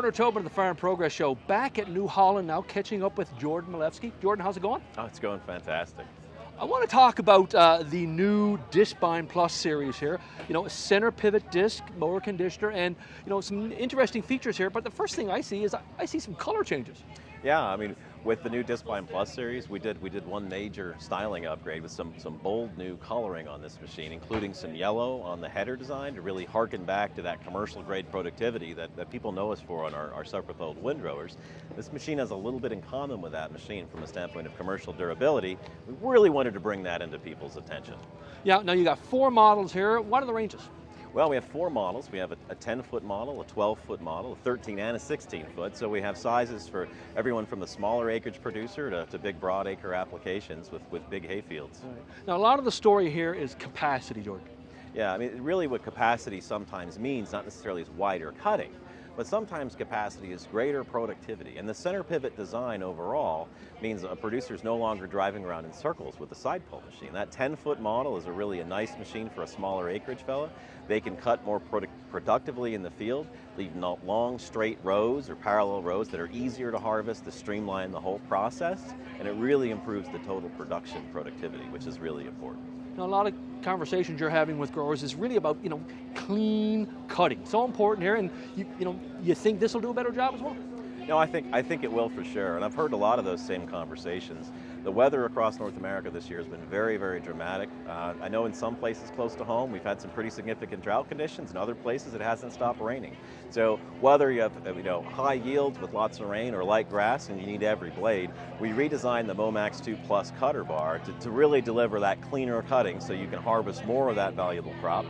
October to the Farm Progress Show, back at New Holland now, catching up with Jordan Milewski. Jordan, how's it going? Oh, it's going fantastic. I want to talk about the new Discbine PLUS Series here. You know, a center pivot disc, mower conditioner, and some interesting features here. But the first thing I see is I see some color changes. Yeah, I mean, with the new Discbine PLUS Series, we did one major styling upgrade with some bold new coloring on this machine, including some yellow on the header design to really harken back to that commercial grade productivity that people know us for on our self-propelled windrowers. This machine has a little bit in common with that machine from a standpoint of commercial durability. We really wanted to bring that into people's attention. Yeah, now you got 4 models here. What are the ranges? Well, we have 4 models. We have a 10-foot model, a 12-foot model, a 13 and a 16-foot. So we have sizes for everyone from the smaller acreage producer to big broad acre applications with big hay fields. Right. Now, a lot of the story here is capacity, Jordan. Yeah, I mean, really what capacity sometimes means, not necessarily is wider cutting, but sometimes capacity is greater productivity. And the center pivot design overall means a producer is no longer driving around in circles with a side pull machine. That 10-foot model is really a nice machine for a smaller acreage fella. They can cut more productively in the field, leave long straight rows or parallel rows that are easier to harvest to streamline the whole process, and it really improves the total production productivity, which is really important. Now, a lot of conversations you're having with growers is really about, clean cutting. So important here, and you think this will do a better job as well? No, I think it will for sure, and I've heard a lot of those same conversations. The weather across North America this year has been very, very dramatic. I know in some places close to home we've had some pretty significant drought conditions. In other places it hasn't stopped raining. So whether you have high yields with lots of rain or light grass and you need every blade, we redesigned the Momax 2 Plus cutter bar to really deliver that cleaner cutting so you can harvest more of that valuable crop.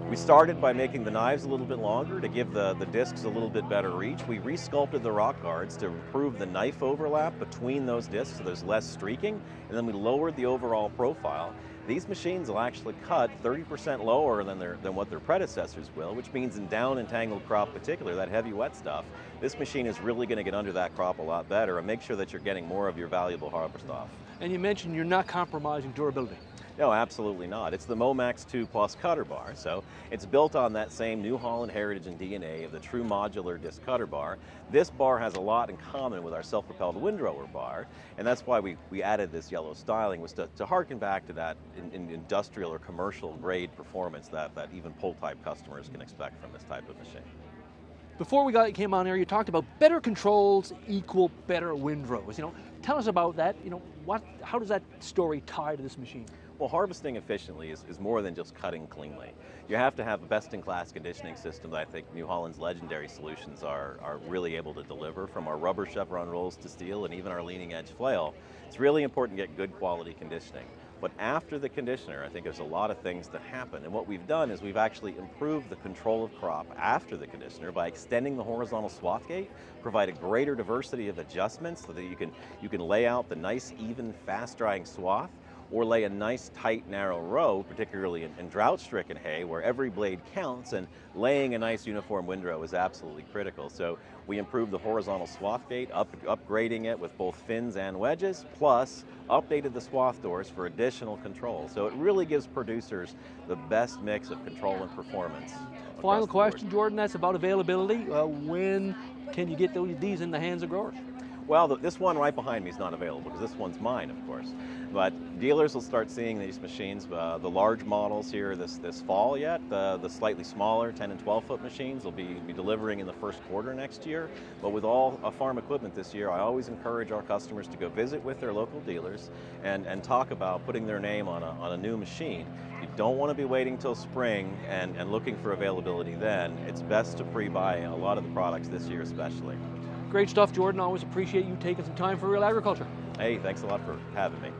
We started by making the knives a little bit longer to give the discs a little bit better reach. We resculpted the rock guards to improve the knife overlap between those discs so there's less streaking, and then we lowered the overall profile. These machines will actually cut 30% lower than what their predecessors will, which means in down and tangled crop particular, that heavy wet stuff, this machine is really going to get under that crop a lot better and make sure that you're getting more of your valuable harvest off. And you mentioned you're not compromising durability. No, absolutely not. It's the Momax 2 Plus cutter bar, so it's built on that same New Holland heritage and DNA of the true modular disc cutter bar. This bar has a lot in common with our self-propelled windrower bar, and that's why we added this yellow styling, was to harken back to that in industrial or commercial grade performance that even pull-type customers can expect from this type of machine. Before we came on here, you talked about better controls equal better windrows. Tell us about that. How does that story tie to this machine? Well, harvesting efficiently is more than just cutting cleanly. You have to have a best-in-class conditioning system that I think New Holland's legendary solutions are really able to deliver, from our rubber chevron rolls to steel and even our leading-edge flail. It's really important to get good quality conditioning. But after the conditioner, I think there's a lot of things that happen. And what we've done is we've actually improved the control of crop after the conditioner by extending the horizontal swath gate, provide a greater diversity of adjustments so that you can lay out the nice, even, fast-drying swath, or lay a nice, tight, narrow row, particularly in drought-stricken hay, where every blade counts, and laying a nice uniform windrow is absolutely critical. So we improved the horizontal swath gate, upgrading it with both fins and wedges, plus updated the swath doors for additional control. So it really gives producers the best mix of control and performance. Final question, Jordan, that's about availability. When can you get these in the hands of growers? Well, this one right behind me is not available because this one's mine, of course. But dealers will start seeing these machines, the large models here this fall yet. The slightly smaller 10 and 12 foot machines will be delivering in the first quarter next year. But with all farm equipment this year, I always encourage our customers to go visit with their local dealers and talk about putting their name on a new machine. You don't want to be waiting till spring and looking for availability then. It's best to pre-buy a lot of the products this year especially. Great stuff, Jordan. Always appreciate you taking some time for Real Agriculture. Hey, thanks a lot for having me.